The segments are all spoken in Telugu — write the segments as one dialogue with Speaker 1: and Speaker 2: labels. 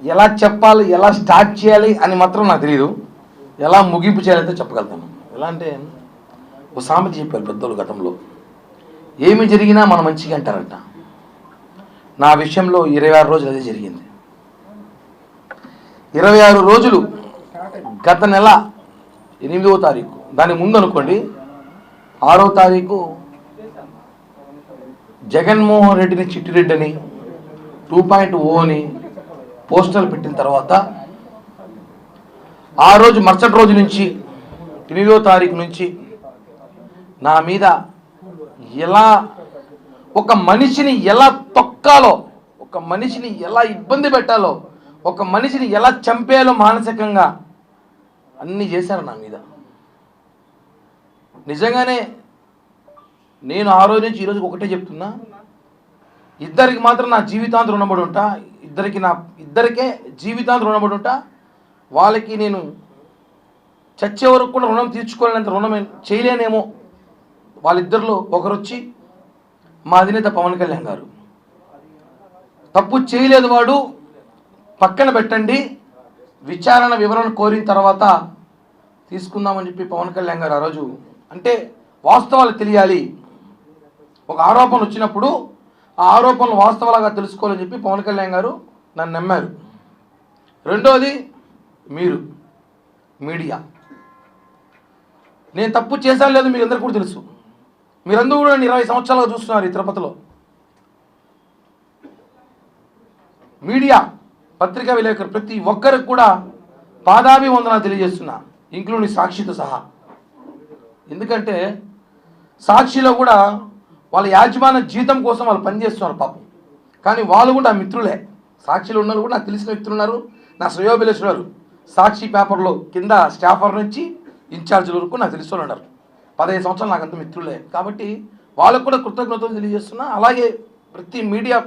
Speaker 1: ఎలా చెప్పాలి, ఎలా స్టార్ట్ చేయాలి అని మాత్రం నాకు తెలియదు. ఎలా ముగింపు చేయాలంటే చెప్పగలుగుతాను. ఎలా అంటే ఒక సామెత చెప్పారు పెద్దోళ్ళు గతంలో, ఏమి జరిగినా మన మంచిగా అంటారంట. నా విషయంలో 26 రోజులు అదే జరిగింది. 26 రోజులు గత నెల 8వ తారీఖు, దాని ముందు అనుకోండి 6వ తారీఖు జగన్మోహన్ రెడ్డిని చిట్టిరెడ్డి అని 2.0 అని పోస్టర్లు పెట్టిన తర్వాత ఆ రోజు మరుసటి రోజు నుంచి 8వ తారీఖు నుంచి నా మీద ఎలా ఒక మనిషిని ఎలా తొక్కాలో, ఒక మనిషిని ఎలా ఇబ్బంది పెట్టాలో, ఒక మనిషిని ఎలా చంపేయాలో మానసికంగా అన్నీ చేశారు నా మీద. నిజంగానే నేను ఆ రోజు నుంచి ఈరోజుకి ఒకటే చెప్తున్నా, ఇద్దరికి మాత్రం నా జీవితాంతం రుణపడి ఉంటా. ఇద్దరికే జీవితాంతం రుణపడి ఉంటా. వాళ్ళకి నేను చచ్చే వరకు కూడా రుణం తీర్చుకోలేనంత రుణం చేయలేనేమో. వాళ్ళిద్దరిలో ఒకరు వచ్చి మా అధినేత పవన్ కళ్యాణ్ గారు. తప్పు చేయలేదు వాడు, పక్కన పెట్టండి, విచారణ వివరణ కోరిన తర్వాత తీసుకుందామని చెప్పి పవన్ కళ్యాణ్ గారు ఆ రోజు, అంటే వాస్తవాలు తెలియాలి, ఒక ఆరోపణలు వచ్చినప్పుడు ఆ ఆరోపణలు వాస్తవాలుగా తెలుసుకోవాలని చెప్పి పవన్ కళ్యాణ్ గారు నన్ను నమ్మారు. రెండోది మీరు మీడియా, నేను తప్పు చేశాను లేదు మీకు అందరికీ కూడా తెలుసు. మీరందరూ కూడా 20 సంవత్సరాలుగా చూస్తున్నారు ఈ తిరుపతిలో. మీడియా, పత్రికా విలేకరు ప్రతి ఒక్కరికి కూడా పాదాభివందనాలు తెలియజేస్తున్నా, ఇంక్లూడింగ్ సాక్షితో సహా. ఎందుకంటే సాక్షిలో కూడా వాళ్ళ యాజమాన్య జీతం కోసం వాళ్ళు పనిచేస్తున్నారు పాపం, కానీ వాళ్ళు కూడా నా మిత్రులే. సాక్షిలో ఉన్నారు కూడా నాకు తెలిసిన వ్యక్తులు ఉన్నారు, నా శ్రేయోభిలాషులు. సాక్షి పేపర్లో కింద స్టాఫర్ నుంచి ఇన్ఛార్జీల వరకు నాకు తెలిసిన ఉన్నారు. 15 సంవత్సరాలు నాకు అంత మిత్రులే, కాబట్టి వాళ్ళకు కూడా కృతజ్ఞతలు తెలియజేస్తున్నా. అలాగే ప్రతి మీడియా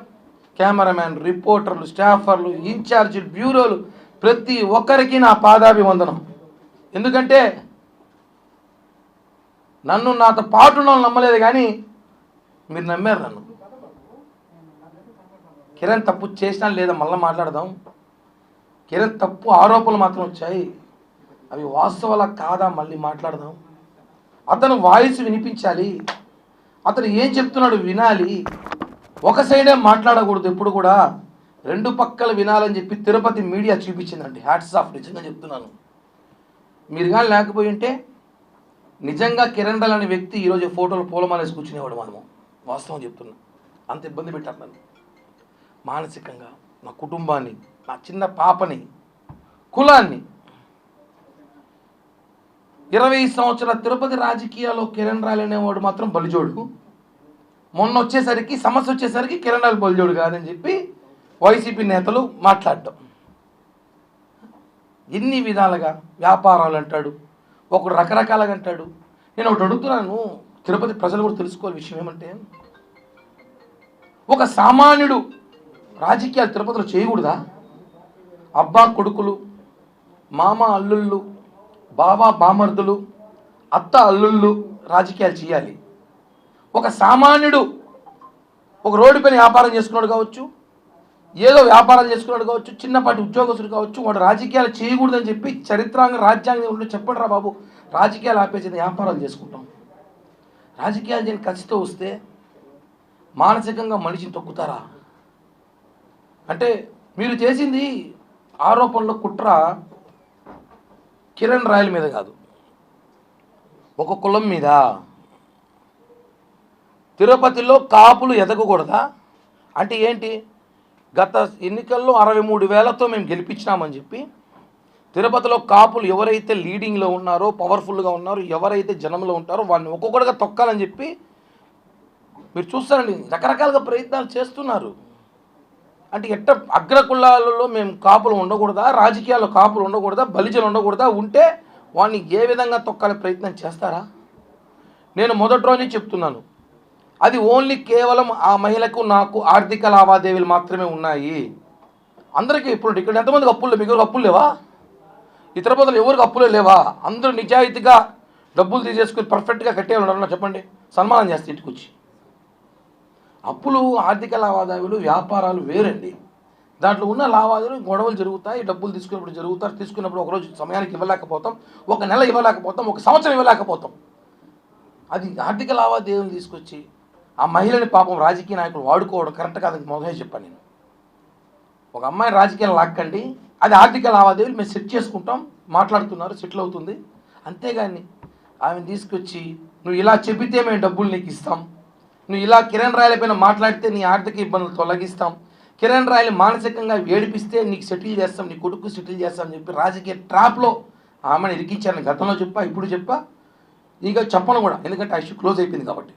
Speaker 1: కెమెరామ్యాన్, రిపోర్టర్లు, స్టాఫర్లు, ఇన్ఛార్జీలు, బ్యూరోలు ప్రతి ఒక్కరికి నా పాదాభివందనం. ఎందుకంటే నన్ను నాతో పాటు ఉన్న వాళ్ళు నమ్మలేదు, కానీ మీరు నమ్మారు నన్ను. కిరణ్ తప్పు చేసినా లేదా మళ్ళీ మాట్లాడదాం. కిరణ్ తప్పు ఆరోపణలు మాత్రం వచ్చాయి, అవి వాస్తవాలా కాదా మళ్ళీ మాట్లాడదాం. అతను వాయిస్ వినిపించాలి, అతను ఏం చెప్తున్నాడు వినాలి. ఒక సైడే మాట్లాడకూడదు ఎప్పుడు కూడా, రెండు పక్కలు వినాలని చెప్పి తిరుపతి మీడియా చూపించిందండి. హ్యాట్స్ ఆఫ్, నిజంగా చెప్తున్నాను. మీరు కానీ లేకపోయి ఉంటే నిజంగా కిరణ్ రాయల్ అనే వ్యక్తి ఈరోజు ఫోటోలు పూలమాలేసి కూర్చునేవాడు. మనము వాస్తవం చెప్తున్నా, అంత ఇబ్బంది పెట్టారు నన్ను మానసికంగా, నా కుటుంబాన్ని, నా చిన్న పాపని, కులాన్ని. 20 సంవత్సరాల తిరుపతి రాజకీయాల్లో కిరణ్ రాయల్ అనేవాడు మాత్రం బలిజోడు. మొన్న వచ్చేసరికి సమస్య వచ్చేసరికి కిరణ్ రాయల్ బలిజోడు కాదని చెప్పి వైసీపీ నేతలు మాట్లాడటం. ఎన్ని విధాలుగా వ్యాపారాలు అంటాడు, ఒకడు రకరకాలుగా అంటాడు. నేను ఒకటి అడుగుతున్నాను, తిరుపతి ప్రజలు కూడా తెలుసుకోవాలి విషయం ఏమంటే, ఒక సామాన్యుడు రాజకీయాలు తిరుపతిలో చేయకూడదా? అబ్బా కొడుకులు, మామ అల్లుళ్ళు, బావ బామర్దులు, అత్త అల్లుళ్ళు రాజకీయాలు చేయాలి. ఒక సామాన్యుడు ఒక రోడ్డు పైన వ్యాపారం చేసుకున్నాడు కావచ్చు, ఏదో వ్యాపారాలు చేసుకున్నాడు కావచ్చు, చిన్నపాటి ఉద్యోగస్తుడు కావచ్చు, వాడు రాజకీయాలు చేయకూడదని చెప్పి చరిత్రాంగ రాజ్యాంగం ఉంటే చెప్పండి రా బాబు, రాజకీయాలు ఆపేసి వ్యాపారాలు చేసుకుంటాం. రాజకీయాలు చేయని ఖర్చుతో వస్తే మానసికంగా మనిషిని తొక్కుతారా? అంటే మీరు చేసింది ఆరోపణలో కుట్ర కిరణ్ రాయల్ మీద కాదు, ఒక కులం మీద. తిరుపతిలో కాపులు ఎదగకూడదా అంటే ఏంటి? గత ఎన్నికల్లో 63,000తో మేము గెలిపించినామని చెప్పి తిరుపతిలో కాపులు ఎవరైతే లీడింగ్లో ఉన్నారో, పవర్ఫుల్గా ఉన్నారో, ఎవరైతే జనంలో ఉంటారో వాళ్ళని ఒక్కొక్కటిగా తొక్కాలని చెప్పి మీరు చూస్తారండి, రకరకాలుగా ప్రయత్నాలు చేస్తున్నారు. అంటే ఎట్ట అగ్రకులాలలో మేము కాపులు ఉండకూడదా, రాజకీయాల్లో కాపులు ఉండకూడదా, బలిజలు ఉండకూడదా, ఉంటే వాడిని ఏ విధంగా తొక్కాలే ప్రయత్నం చేస్తారా? నేను మొదటి రోజు చెప్తున్నాను, అది ఓన్లీ కేవలం ఆ మహిళకు నాకు ఆర్థిక లావాదేవీలు మాత్రమే ఉన్నాయి. అందరికీ ఇప్పుడు ఇక్కడ ఎంతమందికి అప్పులు లేవు? మీకు అప్పులు లేవా? ఇతర బదులు ఎవరికి అప్పులే లేవా? అందరూ నిజాయితీగా డబ్బులు తీసేసుకుని పర్ఫెక్ట్గా కట్టేవాళ్ళు చెప్పండి, సన్మానం చేస్తే ఇంటికి వచ్చి. అప్పులు, ఆర్థిక లావాదేవీలు, వ్యాపారాలు వేరండి. దాంట్లో ఉన్న లావాదేవీలు గొడవలు జరుగుతాయి, డబ్బులు తీసుకున్నప్పుడు జరుగుతారు, తీసుకున్నప్పుడు ఒకరోజు సమయానికి ఇవ్వలేకపోతాం, ఒక నెల ఇవ్వలేకపోతాం, ఒక సంవత్సరం ఇవ్వలేకపోతాం. అది ఆర్థిక లావాదేవీలు తీసుకొచ్చి ఆ మహిళని పాపం రాజకీయ నాయకులు వాడుకోవడం కరెక్ట్ కాదని మొదలే చెప్పాను నేను. ఒక అమ్మాయి రాజకీయాలు లాక్కండి, అది ఆర్థిక లావాదేవీలు మేము సెట్ చేసుకుంటాం, మాట్లాడుతున్నారు, సెటిల్ అవుతుంది. అంతేగాని ఆమెను తీసుకొచ్చి నువ్వు ఇలా చెబితే మేము డబ్బులు నీకు ఇస్తాం, నువ్వు ఇలా కిరణ్ రాయల పైన మాట్లాడితే నీ ఆర్థిక ఇబ్బందులు తొలగిస్తాం, కిరణ్ రాయలు మానసికంగా ఏడిపిస్తే నీకు సెటిల్ చేస్తాం, నీ కొడుకు సెటిల్ చేస్తాం అని చెప్పి రాజకీయ ట్రాప్లో ఆమెను ఇరికించారని గతంలో చెప్పా, ఇప్పుడు చెప్పా, ఇక చెప్పను కూడా, ఎందుకంటే ఆ ఇష్యూ క్లోజ్ అయిపోయింది కాబట్టి.